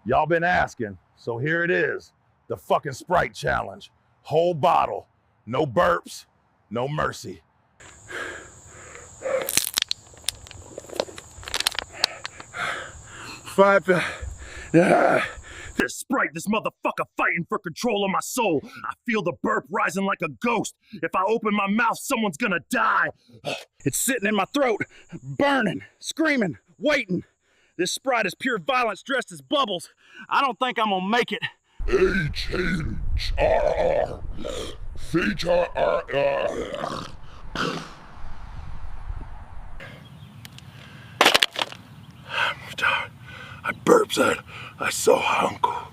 Y'all been asking, so here it is. The fucking Sprite challenge. Whole bottle. No burps, no mercy. 5. This Sprite, this motherfucker fighting for control of my soul. I feel the burp rising like a ghost. If I open my mouth, someone's gonna die. It's sitting in my throat, burning, screaming, waiting. This Sprite is pure violence dressed as bubbles. I don't think I'm gonna make it. H-H-R-R. H-R-R-R. I'm tired. I burped. I so hungry.